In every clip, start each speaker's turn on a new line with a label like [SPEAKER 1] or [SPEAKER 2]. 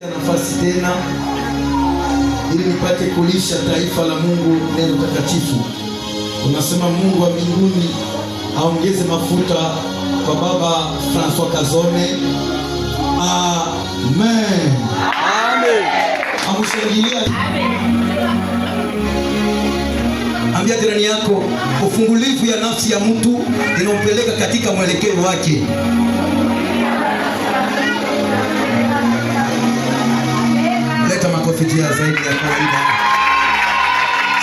[SPEAKER 1] Nafasi tena ili nipate kulisha taifa la Mungu neno takatifu. Unasema Mungu wa mbinguni aongeze mafuta kwa Baba François Kazone. Amen.
[SPEAKER 2] Amen.
[SPEAKER 1] Amushangilia. Ambia jirani yako, ufungulivu ya nafsi ya mtu inampeleka katika mwelekeo wake. Leta makofi jia zaidi ya kawaida.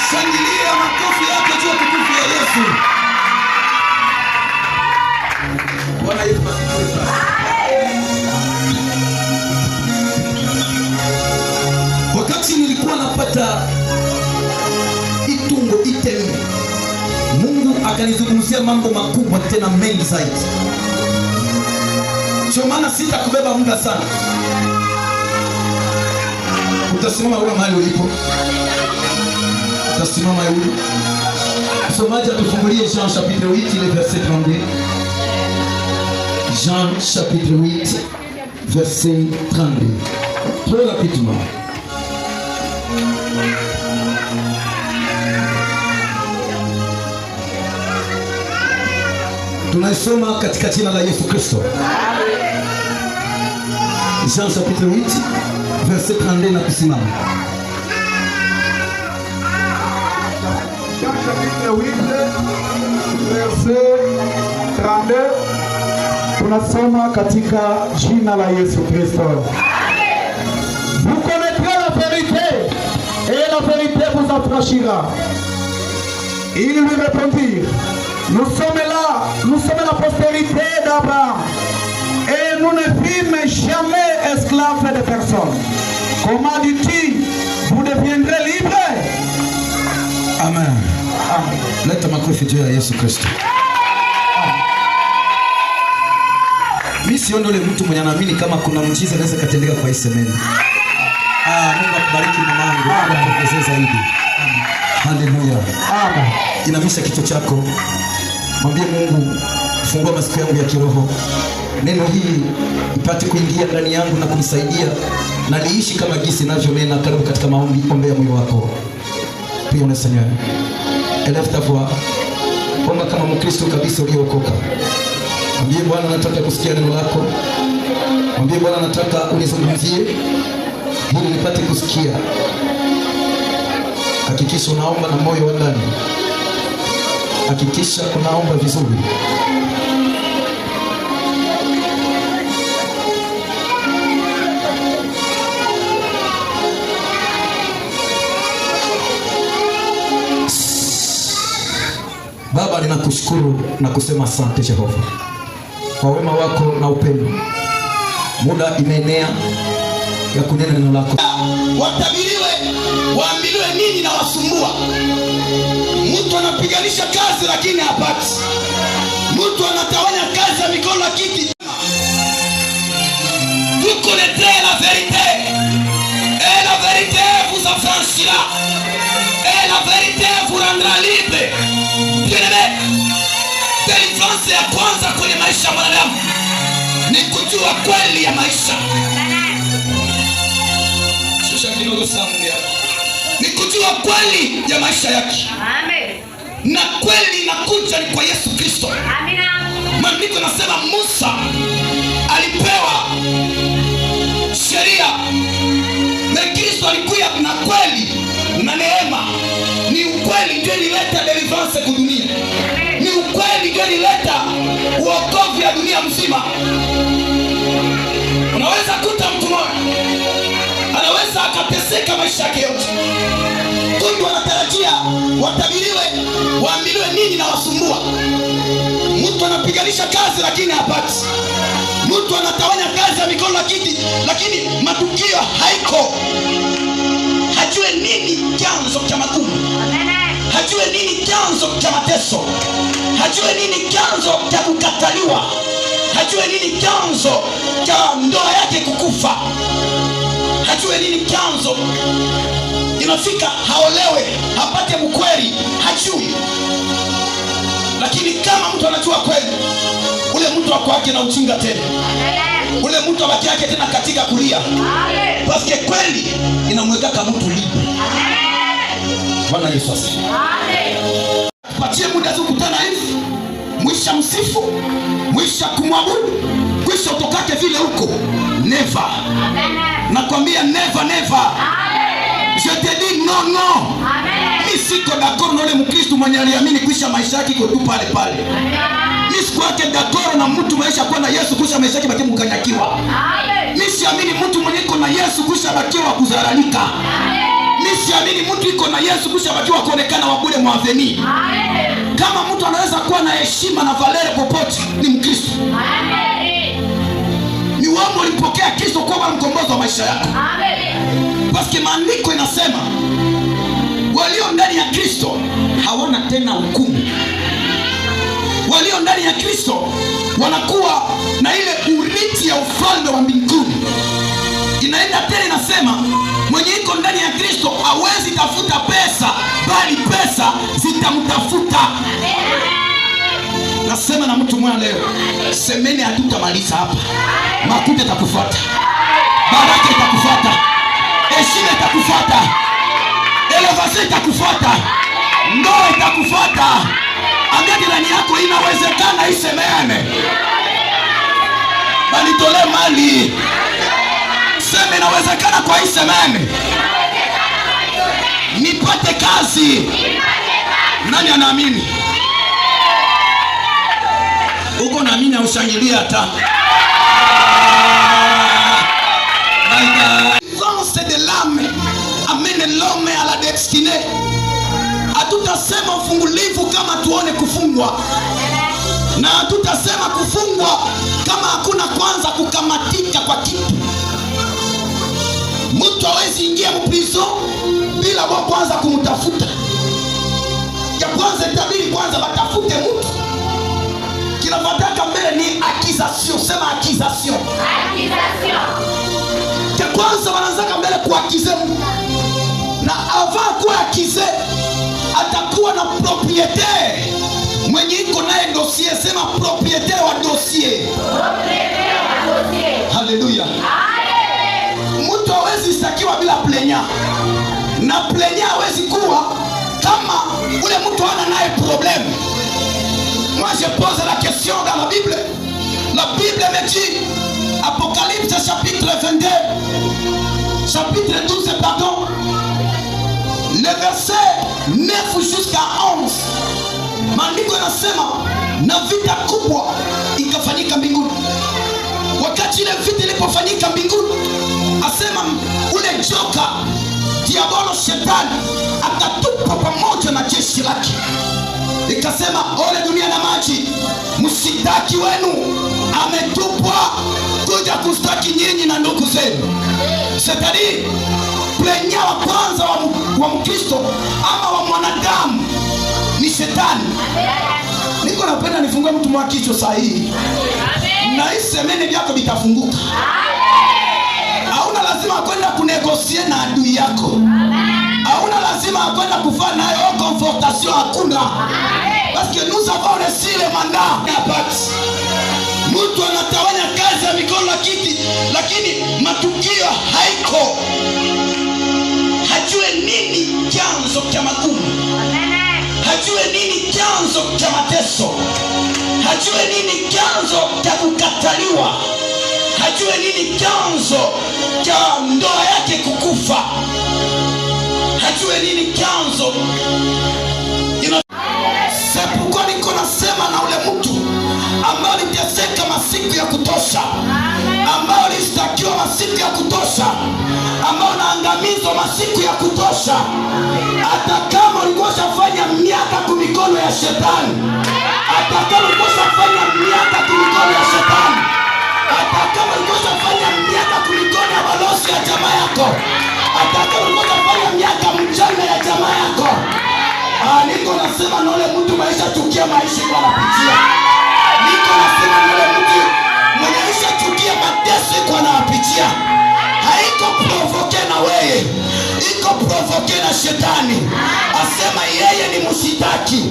[SPEAKER 1] Shangilia makofi yako juu ya tukufu ya Yesu. Bwana Yesu asifiwe. Wakati nilikuwa napata itungo itemi, Mungu akanizungumzia mambo makubwa tena mengi zaidi. Sio maana sitakubeba muda sana. Utasimama wewe mahali ulipo. Utasimama wewe. Msomaji atufungulie Jean chapitre 8 le verset 32. Jean chapitre 8 verset 32. Très rapidement. Tunaisoma katika jina la Yesu Kristo. Jean chapitre 8 verset 32 na kusimama.
[SPEAKER 2] Jean chapitre 8 verset 32. Tunasoma katika jina la Yesu Kristo. Vous connaîtrez la vérité et la vérité vous affranchira. Ils lui répondirent, nous sommes la postérité d'Abraham et nous ne fûmes jamais esclaves de personne. Comment dis-tu, vous deviendrez libres?
[SPEAKER 1] Amen. Amen. Leta makofi juu ya Yesu Kristo. Mimi siondole mtu mwenye anaamini kama kuna mjiza anaweza katendeka kwa isemeni. Mungu akubariki mamangu. Akuongezee zaidi. Haleluya.
[SPEAKER 2] Amen.
[SPEAKER 1] Inamisha kichwa chako. Mwambie Mungu, fungua masikio yangu ya kiroho. Neno hili ipate kuingia ndani yangu na kunisaidia na niishi kama jinsi ninavyonena. Karibu katika maombi, ombea moyo wako. Pia na Seigneur. Élève ta voix. Omba kama Mkristo kabisa uliokoka. Mwambie Bwana, nataka kusikia neno lako. Mwambie Bwana, nataka unizungumzie ili nipate kusikia. Hakikisha unaomba na moyo wa ndani. Hakikisha unaomba vizuri. Baba, ninakushukuru na kusema asante Jehova kwa wema wako na upendo. Muda imeenea ya kunena neno lako.
[SPEAKER 3] Watabiriwe, waambiliwe nini na wasumbua. Mtu anapiganisha kazi lakini hapati. Mtu anatawanya kazi ya mikono lakini vous connaîtrez la vérité et la vérité vous affranchira et la vérité vous rendra libre. Bien-aimé, délivrance ya kwanza kwenye maisha ya mwanadamu ni kujua kweli ya maisha. Shusha kidogo sana. Ni kujua kweli ya maisha yake.
[SPEAKER 4] Amen.
[SPEAKER 3] Na kweli inakuja ni kwa Yesu Kristo.
[SPEAKER 4] Amina.
[SPEAKER 3] Maandiko yanasema Musa alipewa sheria na Kristo alikuja na kweli na neema. Ni ukweli ndio ilileta deliverance kwa dunia. Ni ukweli ndio ilileta wokovu ya dunia mzima. Unaweza kuta mtu mmoja anaweza akateseka maisha yake yote. Mungu anatarajia watabiriwe, waambiliwe nini na wasumbua. Mtu anapiganisha kazi lakini hapati. Mtu anatawanya kazi ya mikono lakini matukio haiko. Hajue nini chanzo cha magumu. Hajue nini chanzo cha mateso. Hajue nini chanzo cha kukataliwa. Hajue nini chanzo cha ndoa yake kukufa. Hajue nini chanzo inafika haolewe, hapate mkweli. Hajui. Lakini kama mtu anajua kweli, ule mtu wako wake na uchinga tena. ule mtu abaki yake tena katika kulia. Paske kweli inamweka kama mtu lipo. Bwana Yesu asifiwe. Patie muda tu kutana hivi. Mwisha msifu, mwisha kumwabudu, mwisha utokake vile huko. Never. Nakwambia never never. Je te dis non non. Mimi siko d'accord na ule Mkristo mwenye aliamini kisha maisha yake iko tu pale pale. Mimi siko yake d'accord na mtu maisha kwa na Yesu kisha maisha yake baki mkanyakiwa. Mimi siamini mtu mwenye iko na Yesu kisha bakiwa kuzaralika. Mimi siamini mtu iko na Yesu kisha bakiwa kuonekana wa bure mwaveni. Kama mtu anaweza kuwa na heshima na valere popote ni Mkristo. Ni wewe ulipokea Kristo kwa mkombozi wa maisha yako. Paske maandiko inasema walio ndani ya Kristo hawana tena hukumu. Walio ndani ya Kristo wanakuwa na ile urithi ya ufalme wa mbinguni. Inaenda tena inasema mwenye iko ndani ya Kristo hawezi tafuta pesa, bali pesa zitamtafuta. Nasema na mtu mmoja leo, semeni hatutamaliza hapa. Makuta itakufuata, baraka itakufuata, heshima itakufuata, elevation itakufuata, ndoa itakufuata. Ambia jirani yako inawezekana, isemene. Bali tole mali. Sema inawezekana kwa isemene. Nipate kazi. Nani anaamini? Uko naamini ushangilia hata. C'est de l'âme amène l'homme à la destinée. Hatutasema ufungulivu kama tuone kufungwa. Na hatutasema kufungwa kama hakuna kwanza kukamatika kwa kitu. Mtu hawezi ingia mprison bila kwa kwanza kumtafuta. Ya kwanza itabidi kwanza batafute mtu. Kinafuataka mbele ni accusation. Sema accusation. Accusation. Ya kwanza wanaanza mbele kuakize mtu. Na avant kuwa akize atakuwa na propriétaire mwenye iko naye dossier. Sema propriétaire wa dossier. Propriétaire wa dossier. Haleluya. Mtu hawezi stakiwa bila plenya. Na plenya hawezi kuwa kama ule mtu hana naye problème. Moi je pose la question dans la Bible. La Bible me dit, Apocalypse chapitre 22, chapitre 12 pardon, le verset 9 jusqu'à 11. Maandiko yanasema na vita kubwa ikafanyika mbinguni. Wakati ile vita ilipofanyika mbinguni, asema ule joka diabolo shetani akatupa pamoja na jeshi lake. Ikasema ole dunia na maji, msitaki wenu ametupwa kuja kustaki nyinyi na ndugu zenu. C'est-à-dire plenya wa kwanza wa Mkristo ama wa mwanadamu ni shetani. Niko napenda nifungue mtu mwa kichwa sahihi. Na isemene vyako vitafunguka. Hauna lazima kwenda kunegosie na adui yako. Hauna lazima kwenda kufanya nayo confrontation, hakuna. Parce que nous avons reçu le mandat. Mtu anatawanya kazi ya mikono lakini matukio haiko. Hajue nini chanzo cha magumu. Hajue nini chanzo cha mateso. Hajue nini chanzo cha kukataliwa. Hajue nini chanzo cha ndoa yake kukufa. Hajue nini chanzo. Sepuko niko nasema na ule mtu ambao aliteseka masiku ya kutosha, ambao alistakiwa masiku ya kutosha, ambao naangamizwa masiku ya kutosha. Hata kama ulikuwa shafanya miaka kumikono ya shetani, hata kama ulikuwa shafanya miaka kumikono ya shetani, hata kama ulikuwa shafanya miaka kumikono ya balozi ya jamaa yako, hata kama ulikuwa shafanya miaka mchana ya jamaa yako, niko nasema na ule mtu maisha chukia maisha kwa napitia. Niko nasema na ule mtu mwenye maisha chukia mateso kwa napitia. Haiko provoke na wewe, iko provoke na shetani. Asema yeye ni msitaki,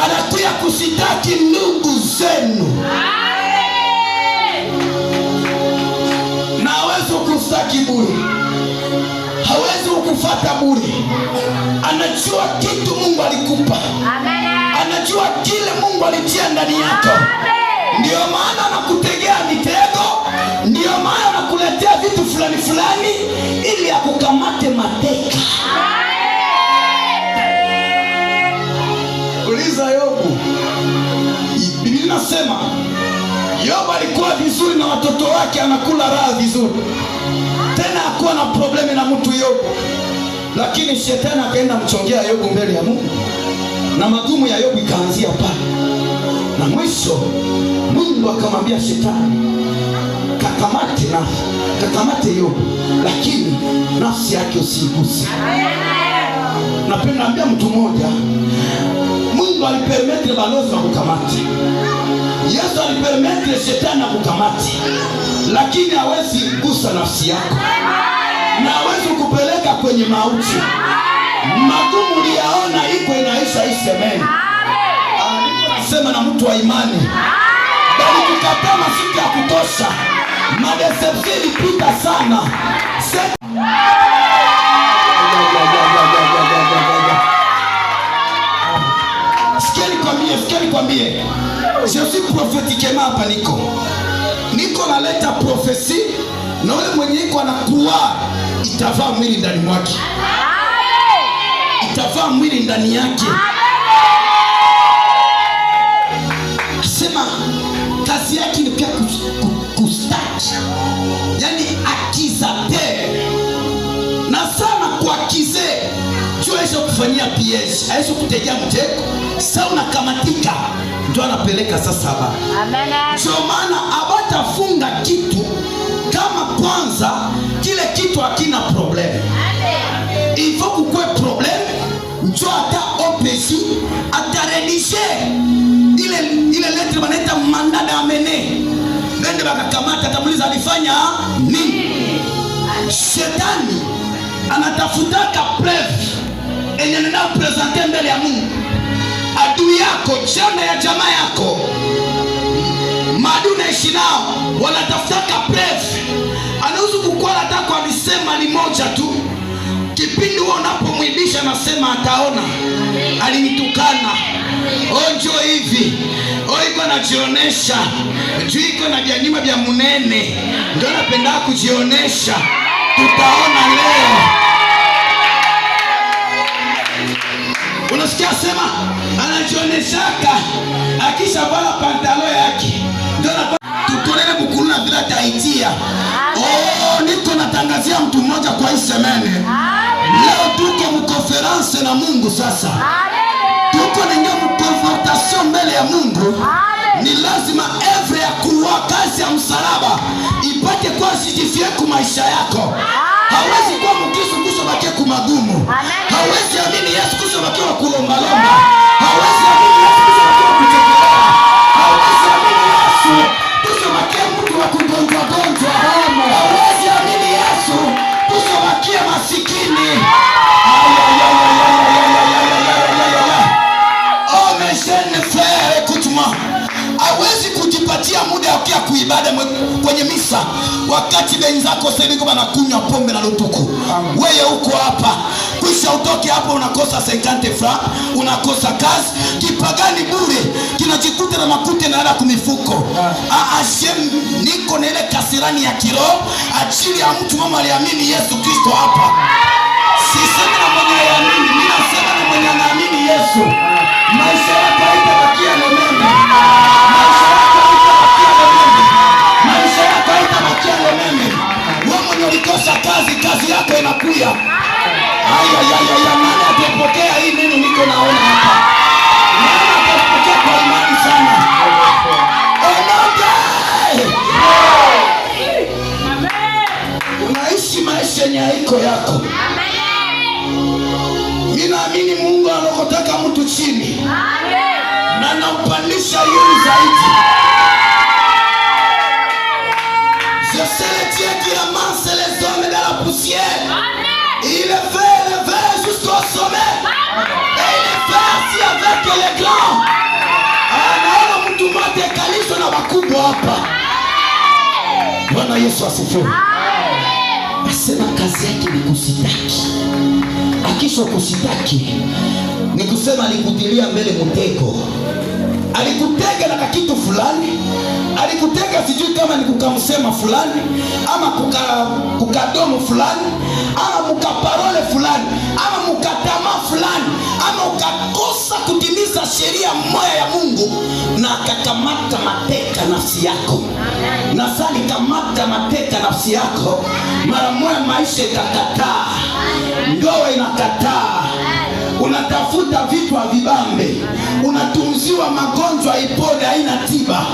[SPEAKER 3] anakuja kusitaki ndugu zenu. hakufutaki bure, hawezi kukufata bure. Anajua kitu Mungu alikupa, anajua kile Mungu alitia ndani yako. Ndio maana anakutegea mitego, ndio maana anakuletea vitu fulani fulani ili akukamate mateka. Uliza Yobu. Biblia inasema Yobu alikuwa vizuri na watoto wake, anakula raha vizuri, tena hakuwa na problemi na mtu Yobu. Lakini shetani akaenda mchongea Yobu mbele ya Mungu, na magumu ya Yobu ikaanzia pale. Na mwisho Mungu akamwambia shetani, kakamate Yobu, lakini nafsi yake usiiguse. Napenda ambia mtu mmoja, Mungu alipermete balozi wa kukamate, Yesu alipermete shetani na kukamate, lakini hawezi kugusa nafsi yako na hawezi kupeleka kwenye mauti. Magumu uliyaona iko inaisha isemeni. Sema na mtu wa imani, bali kukataa masiku ya kutosha, madeception ilipita sana. Sikia nikwambie, je suis prophétiquement hapa niko naleta prophecy, na ule mwenye iko anakuwa itavaa mwili ndani mwake, itavaa mwili ndani yake. Sema kazi yake ni pia kustaki, yani akizater na sana kuakize juu aisha kufanyia piège, aisha kutegea mtego. Sasa unakamatika, ndio anapeleka sasa haba. Ndio maana abatafunga kitu kama kwanza kile kitu hakina problem. Il faut kukwe problem, ndio ata OPC ataredige ile letre banaita mandat d'amener. Bende bakakamata, atamuliza alifanya nini. Shetani anatafutaka preuve enye nenda presenter mbele ya Mungu. Adui yako, jana ya jamaa yako, maadui naishi nao, wanatafutaka preuve. Anaweza kukuwa nataka alisema ni moja tu, kipindi huo unapomwibisha nasema ataona alinitukana, onjo hivi, iko anajionesha, juu iko na vyanyuma vya munene, ndio anapenda kujionesha. Tutaona leo. Unasikia sema anajioneshaka, akisha vala pantalo yake ndio tukolele bukuru na vile ataitia. Niko natangazia mtu mmoja kwa hii semene. Leo tuko mkonferanse na Mungu sasa. Tuko ningia mkonfrontation mbele ya Mungu. Ni lazima evre ya kuwa kazi ya msalaba ipate kwa justifie kwa maisha yako. Hawezi kuwa mkristo kusobakia kumagumu. Hawezi amini Yesu kusobakia kulomba-lomba. Hawezi amini Yesu kusobakia kutekelea. Hawezi amini Yesu kusobakia mtu wa kugonjwa-gonjwa. Hawezi amini Yesu kusobakia masikini. Oh mes jeunes frères, écoute-moi. Hawezi kujipatia muda ya kia kuibada kwenye misa wakati wenzako sasa wanakunywa pombe na lutuku. Wewe uko hapa, kisha utoke hapo unakosa 50 francs, unakosa kazi, kipagani bure, kinajikuta na makute na ala kumifuko. Ashem niko na ile kasirani ya kiroho ajili ya mtu mama aliamini Yesu Kristo hapa. Sisemi na mwenye aliamini, mimi nasema na mwenye anaamini Yesu. Maisha yako haitabakia lomeme. Maisha yako haitabakia lomeme. Wewe mwenye ulikosa kazi yako inakuya. Nani atapokea hii neno niko naona hapa? Nani atapokea kwa imani sana? Unaishi maisha yenye haiko yako. Mimi naamini Mungu anakotaka mtu chini. Na naupandisha yule zaidi. Je sais le Dieu qui ramasse les hommes dans la poussière. Il le fait jusqu'au sommet. Et il le fait assis avec les grands. Anaona mtu mmoja kalisho na wakubwa hapa. Bwana Yesu asifiwe. asema kazi yake ni kusitaki. Akisha kusitaki ni kusema alikutilia mbele mtego. Alikutega na kitu fulani, alikutega sijui kama ni kukamsema fulani, ama kukadomo fulani, ama mukaparole fulani, ama mukatama fulani, ama ukakosa kutimiza sheria moja ya Mungu, na akakamata mateka nafsi yako. Na sali kamata mateka nafsi yako, mara moja maisha ikakataa, ndoa inakataa, unatafuta vitu havibambe, unatunziwa magonjwa ipone haina tiba,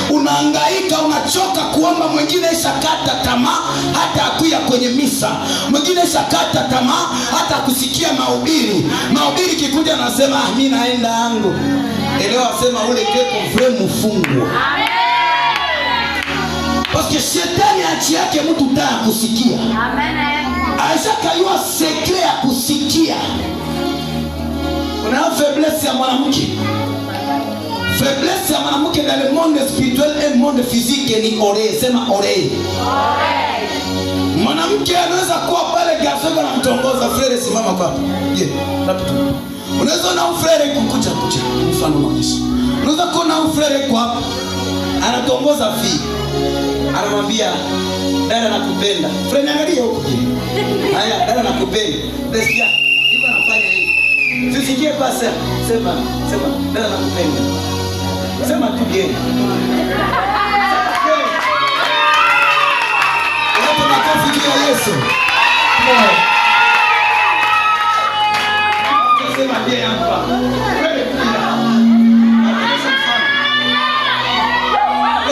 [SPEAKER 3] unahangaika, unachoka kuomba. Mwingine ishakata tamaa hata akuya kwenye misa, mwingine ishakata tamaa hata kusikia mahubiri kikuja anasema mimi naenda yangu. Elewa asema ule keko vre mfungo. Parce shetani achi yake mtu taa kusikia. Aisha kayua sekre ya kusikia. Una faiblesse ya mwanamke. Faiblesse ya mwanamke dans le monde spirituel et monde physique ni oreille. Sema oreille. Mwanamke anaweza kuwa pale gasoga na mtongoza frere simama kwa hapa. Je, rapito. Unaweza na frere kukucha. Mfano maisha. Unaweza kuwa na frere kwa hapa. Anatongoza fi. Anamwambia dada nakupenda. Frere angalia huko. Haya, dada nakupenda. Besikia. Yuko anafanya hivi. Tusikie pasa. Sema, dada nakupenda. Sema tu bien. Hapo makofi kwa Yesu. Sema bien hapa.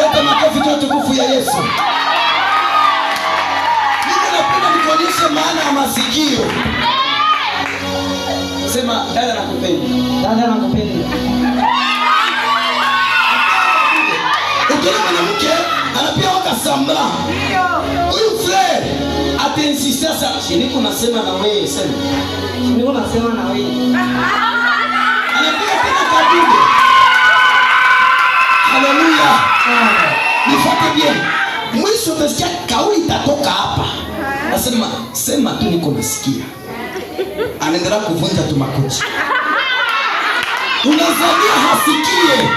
[SPEAKER 3] Hapo makofi kwa tukufu ya Yesu. Mimi napenda nikuonyeshe maana ya masikio. Sema dada nakupenda. Dada nakupenda. Ukiona mwanamke anapia wakasambla. Huyu frere atensistia sasa. Niko nasema na wewe sema. Niko nasema na wewe. Anapia tena kabinde. Haleluya. Nifuate bien. Mwisho utasikia kauli itatoka hapa. Nasema sema tu niko nasikia. Anaendelea kuvunja tu makochi. Unazania hasikie.